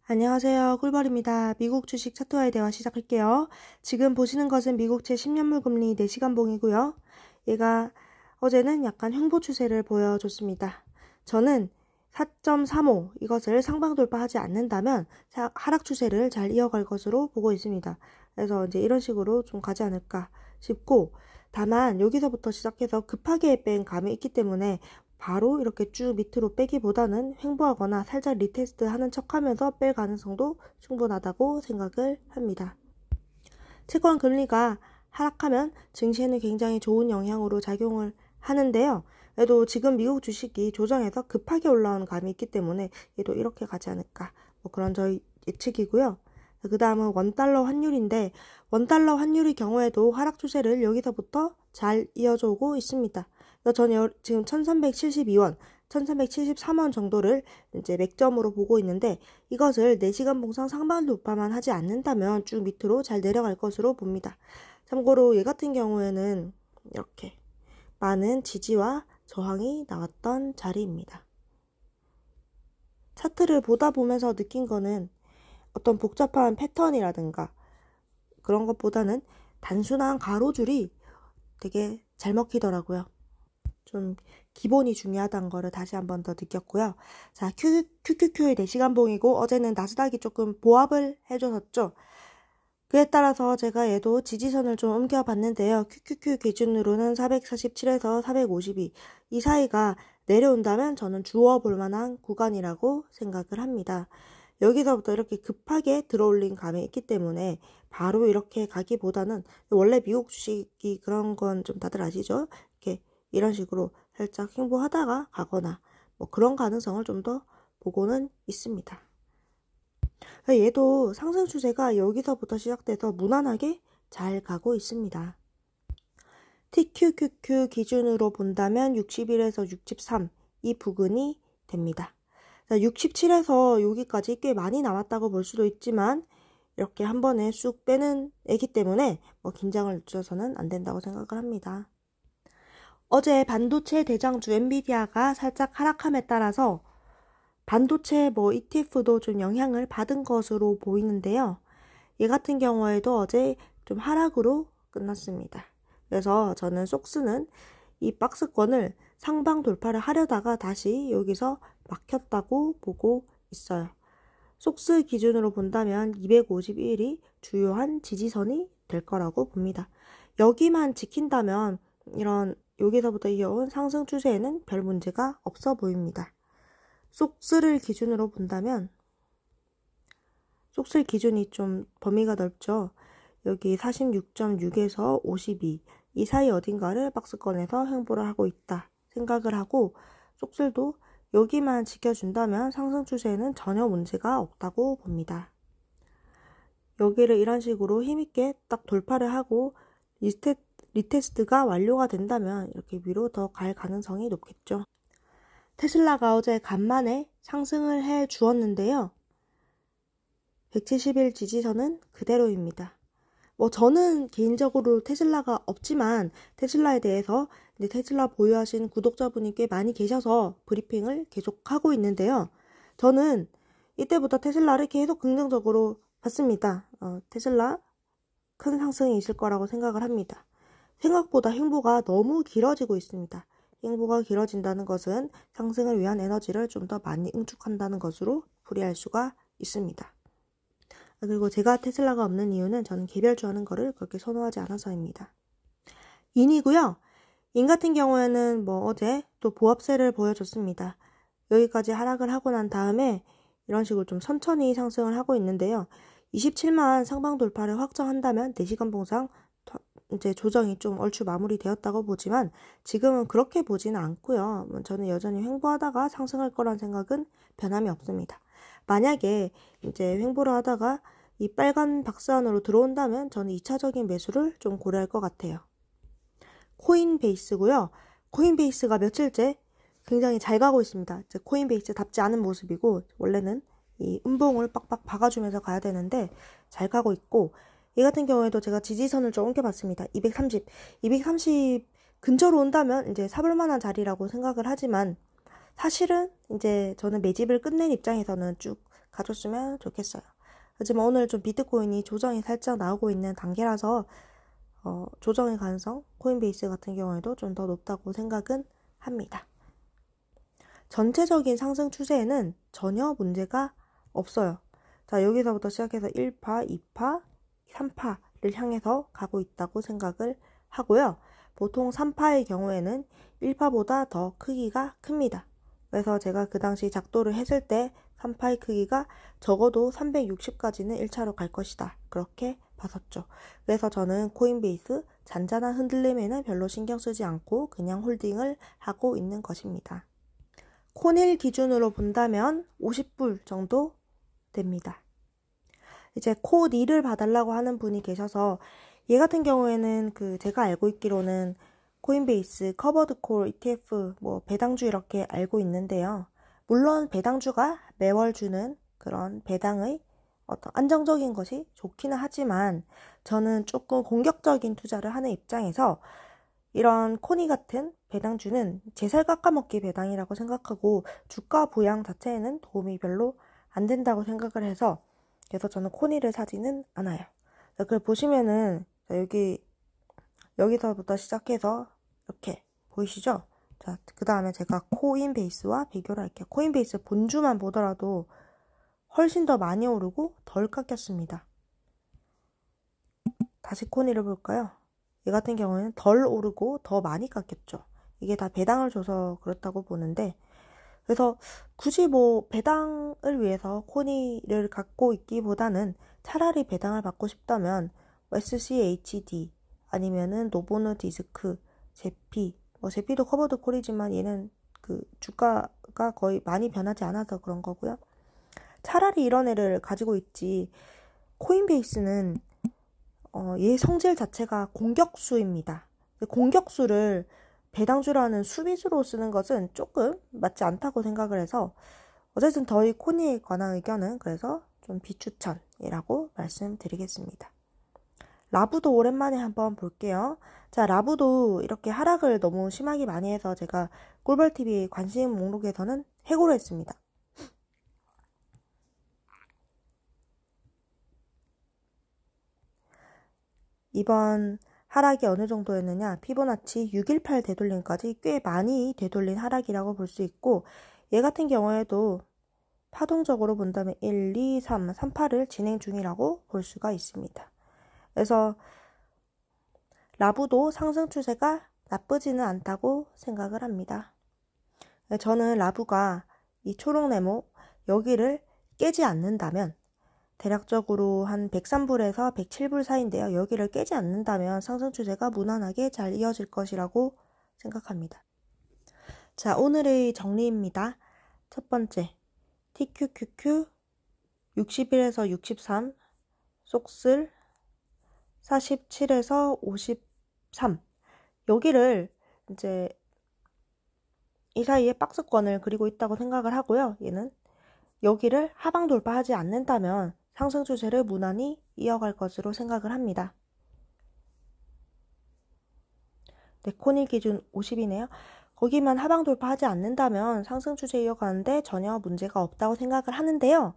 안녕하세요. 꿀벌입니다. 미국 주식 차트와의 대화 시작할게요. 지금 보시는 것은 미국채 10년물 금리 4시간봉이고요. 얘가 어제는 약간 횡보 추세를 보여줬습니다. 저는 4.35 이것을 상방 돌파하지 않는다면 하락 추세를 잘 이어갈 것으로 보고 있습니다. 그래서 이제 이런 식으로 좀 가지 않을까 싶고, 다만 여기서부터 시작해서 급하게 뺀 감이 있기 때문에 바로 이렇게 쭉 밑으로 빼기보다는 횡보하거나 살짝 리테스트 하는 척하면서 뺄 가능성도 충분하다고 생각을 합니다. 채권 금리가 하락하면 증시에는 굉장히 좋은 영향으로 작용을 하는데요. 그래도 지금 미국 주식이 조정해서 급하게 올라온 감이 있기 때문에 얘도 이렇게 가지 않을까, 그런 저희 예측이고요. 그 다음은 원달러 환율인데, 원달러 환율의 경우에도 하락 추세를 여기서부터 잘 이어져 오고 있습니다. 저는 지금 1372원, 1373원 정도를 이제 맥점으로 보고 있는데, 이것을 4시간 봉상 상방 돌파만 하지 않는다면 쭉 밑으로 잘 내려갈 것으로 봅니다. 참고로 얘 같은 경우에는 이렇게 많은 지지와 저항이 나왔던 자리입니다. 차트를 보다 보면서 느낀 거는 어떤 복잡한 패턴이라든가 그런 것보다는 단순한 가로줄이 되게 잘 먹히더라고요. 좀 기본이 중요하다는 거를 다시 한 번 더 느꼈고요. 자, QQQ의 4시간봉이고 어제는 나스닥이 조금 보합을 해줬었죠. 그에 따라서 제가 얘도 지지선을 좀 옮겨봤는데요. QQQ 기준으로는 447에서 452 이 사이가 내려온다면 저는 주워볼 만한 구간이라고 생각을 합니다. 여기서부터 이렇게 급하게 들어올린 감이 있기 때문에 바로 이렇게 가기보다는, 원래 미국 주식이 그런 건 좀 다들 아시죠? 이렇게 이런 식으로 살짝 횡보하다가 가거나 그런 가능성을 좀 더 보고는 있습니다. 얘도 상승 추세가 여기서부터 시작돼서 무난하게 잘 가고 있습니다. TQQQ 기준으로 본다면 61에서 63 이 부근이 됩니다. 67에서 여기까지 꽤 많이 남았다고 볼 수도 있지만 이렇게 한 번에 쑥 빼는 애기 때문에 긴장을 늦춰서는 안 된다고 생각을 합니다. 어제 반도체 대장주 엔비디아가 살짝 하락함에 따라서 반도체 ETF도 좀 영향을 받은 것으로 보이는데요. 얘 같은 경우에도 어제 좀 하락으로 끝났습니다. 그래서 저는 속스는 이 박스권을 상방 돌파를 하려다가 다시 여기서 막혔다고 보고 있어요. 속스 기준으로 본다면 251이 주요한 지지선이 될 거라고 봅니다. 여기만 지킨다면 이런 여기서부터 이어온 상승 추세에는 별 문제가 없어 보입니다. 속스를 기준으로 본다면 속스 기준이 좀 범위가 넓죠. 여기 46.6에서 52 이 사이 어딘가를 박스권에서 횡보를 하고 있다 생각을 하고, 속슬도 여기만 지켜준다면 상승 추세에는 전혀 문제가 없다고 봅니다. 여기를 이런 식으로 힘있게 딱 돌파를 하고 리테스트가 완료가 된다면 이렇게 위로 더 갈 가능성이 높겠죠. 테슬라가 어제 간만에 상승을 해 주었는데요. 170일 지지선은 그대로입니다. 저는 개인적으로 테슬라가 없지만 테슬라에 대해서 테슬라 보유하신 구독자분이 꽤 많이 계셔서 브리핑을 계속하고 있는데요. 저는 이때부터 테슬라를 계속 긍정적으로 봤습니다. 테슬라 큰 상승이 있을 거라고 생각을 합니다. 생각보다 횡보가 너무 길어지고 있습니다. 횡보가 길어진다는 것은 상승을 위한 에너지를 좀 더 많이 응축한다는 것으로 풀이할 수가 있습니다. 그리고 제가 테슬라가 없는 이유는 저는 개별주하는 거를 그렇게 선호하지 않아서입니다. 인이고요. 인 같은 경우에는 어제 또 보합세를 보여줬습니다. 여기까지 하락을 하고 난 다음에 이런 식으로 좀 천천히 상승을 하고 있는데요. 27만 상방 돌파를 확정한다면 4시간 봉상 이제 조정이 좀 얼추 마무리되었다고 보지만 지금은 그렇게 보지는 않고요. 저는 여전히 횡보하다가 상승할 거란 생각은 변함이 없습니다. 만약에 이제 횡보를 하다가 이 빨간 박스 안으로 들어온다면 저는 2차적인 매수를 좀 고려할 것 같아요. 코인베이스고요. 코인베이스가 며칠째 굉장히 잘 가고 있습니다. 코인베이스답지 않은 모습이고, 원래는 이 음봉을 빡빡 박아주면서 가야 되는데 잘 가고 있고, 이 같은 경우에도 제가 지지선을 좀 옮겨봤습니다. 230 근처로 온다면 이제 사볼 만한 자리라고 생각을 하지만, 사실은 이제 저는 매집을 끝낸 입장에서는 쭉 가줬으면 좋겠어요. 하지만 오늘 좀 비트코인이 조정이 살짝 나오고 있는 단계라서 조정의 가능성, 코인베이스 같은 경우에도 좀 더 높다고 생각은 합니다. 전체적인 상승 추세에는 전혀 문제가 없어요. 자, 여기서부터 시작해서 1파, 2파, 3파를 향해서 가고 있다고 생각을 하고요. 보통 3파의 경우에는 1파보다 더 크기가 큽니다. 그래서 제가 그 당시 작도를 했을 때 3파의 크기가 적어도 360까지는 1차로 갈 것이다. 그렇게 봤었죠. 그래서 저는 코인베이스 잔잔한 흔들림에는 별로 신경 쓰지 않고 그냥 홀딩을 하고 있는 것입니다. 코닐 기준으로 본다면 50불 정도 됩니다. 이제 코닐을 봐달라고 하는 분이 계셔서 얘 같은 경우에는 제가 알고 있기로는 코인베이스, 커버드콜, ETF, 배당주 이렇게 알고 있는데요. 물론 배당주가 매월 주는 그런 배당의 어떤 안정적인 것이 좋기는 하지만 저는 조금 공격적인 투자를 하는 입장에서 이런 코니 같은 배당주는 제살 깎아먹기 배당이라고 생각하고 주가 부양 자체에는 도움이 별로 안 된다고 생각을 해서 그래서 저는 코니를 사지는 않아요. 그걸 보시면은 여기서부터 시작해서 이렇게 보이시죠? 자, 그 다음에 제가 코인베이스와 비교를 할게요. 코인베이스 본주만 보더라도 훨씬 더 많이 오르고 덜 깎였습니다. 다시 코니를 볼까요? 얘 같은 경우에는 덜 오르고 더 많이 깎였죠. 이게 다 배당을 줘서 그렇다고 보는데 그래서 굳이 배당을 위해서 코니를 갖고 있기보다는 차라리 배당을 받고 싶다면 SCHD 아니면은 노보노디스크, 제피, 제피도 커버드 콜이지만 얘는 주가가 거의 많이 변하지 않아서 그런 거고요. 차라리 이런 애를 가지고 있지. 코인베이스는 얘 성질 자체가 공격수입니다. 공격수를 배당주라는 수비수로 쓰는 것은 조금 맞지 않다고 생각을 해서 어쨌든 저희 코니에 관한 의견은 그래서 좀 비추천이라고 말씀드리겠습니다. 라부도 오랜만에 한번 볼게요. 자, 라부도 이렇게 하락을 너무 심하게 많이 해서 제가 꿀벌TV 관심 목록에서는 해고를 했습니다. 이번 하락이 어느 정도였느냐, 피보나치 618 되돌림까지 꽤 많이 되돌린 하락이라고 볼 수 있고 얘 같은 경우에도 파동적으로 본다면 1, 2, 3, 3파를 진행 중이라고 볼 수가 있습니다. 그래서 라부도 상승 추세가 나쁘지는 않다고 생각을 합니다. 저는 라부가 이 초록 네모 여기를 깨지 않는다면 대략적으로 한 103불에서 107불 사이인데요. 여기를 깨지 않는다면 상승 추세가 무난하게 잘 이어질 것이라고 생각합니다. 자, 오늘의 정리입니다. 첫 번째, TQQQ 61에서 63, 속슬 47에서 53 여기를 이제 이 사이에 박스권을 그리고 있다고 생각을 하고요. 얘는 여기를 하방 돌파하지 않는다면 상승 추세를 무난히 이어갈 것으로 생각을 합니다. 네, 코닐 기준 50이네요. 거기만 하방 돌파하지 않는다면 상승 추세 이어가는데 전혀 문제가 없다고 생각을 하는데요.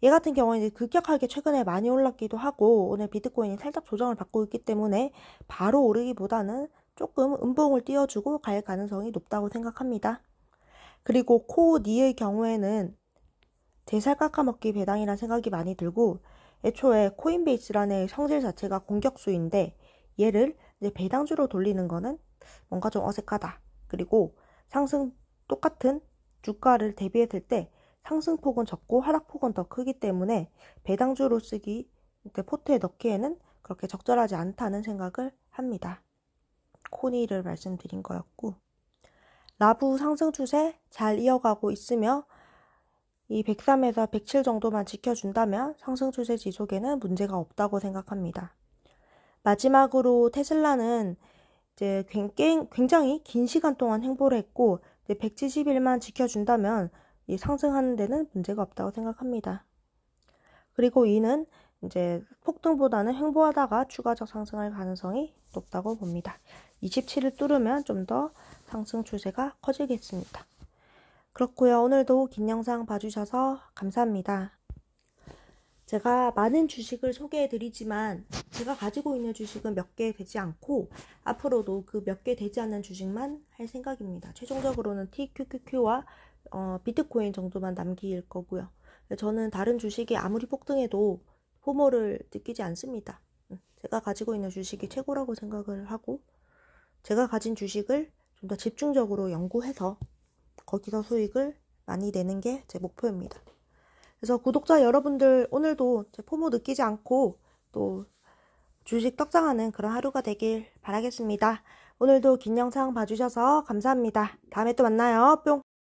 얘 같은 경우는 급격하게 최근에 많이 올랐기도 하고 오늘 비트코인이 살짝 조정을 받고 있기 때문에 바로 오르기보다는 조금 음봉을 띄워주고 갈 가능성이 높다고 생각합니다. 그리고 코니의 경우에는 제살 깎아먹기 배당이라는 생각이 많이 들고 애초에 코인베이스라는 성질 자체가 공격수인데 얘를 이제 배당주로 돌리는 거는 뭔가 좀 어색하다. 그리고 똑같은 주가를 대비했을 때 상승폭은 적고 하락폭은 더 크기 때문에 배당주로 쓰기, 포트에 넣기에는 그렇게 적절하지 않다는 생각을 합니다. 코니를 말씀드린 거였고 라부 상승 추세 잘 이어가고 있으며 이 103에서 107 정도만 지켜준다면 상승 추세 지속에는 문제가 없다고 생각합니다. 마지막으로 테슬라는 이제 굉장히 긴 시간 동안 횡보를 했고 170일만 지켜준다면 이 상승하는 데는 문제가 없다고 생각합니다. 그리고 이는 이제 폭등보다는 횡보하다가 추가적 상승할 가능성이 높다고 봅니다. 27을 뚫으면 좀 더 상승 추세가 커지겠습니다. 그렇고요. 오늘도 긴 영상 봐주셔서 감사합니다. 제가 많은 주식을 소개해 드리지만 제가 가지고 있는 주식은 몇 개 되지 않고 앞으로도 그 몇 개 되지 않는 주식만 할 생각입니다. 최종적으로는 TQQQ와 비트코인 정도만 남길 거고요. 저는 다른 주식이 아무리 폭등해도 포모를 느끼지 않습니다. 제가 가지고 있는 주식이 최고라고 생각을 하고 제가 가진 주식을 좀 더 집중적으로 연구해서 거기서 수익을 많이 내는 게 제 목표입니다. 그래서 구독자 여러분들 오늘도 제 포모 느끼지 않고 또 주식 떡상하는 그런 하루가 되길 바라겠습니다. 오늘도 긴 영상 봐주셔서 감사합니다. 다음에 또 만나요. 뿅!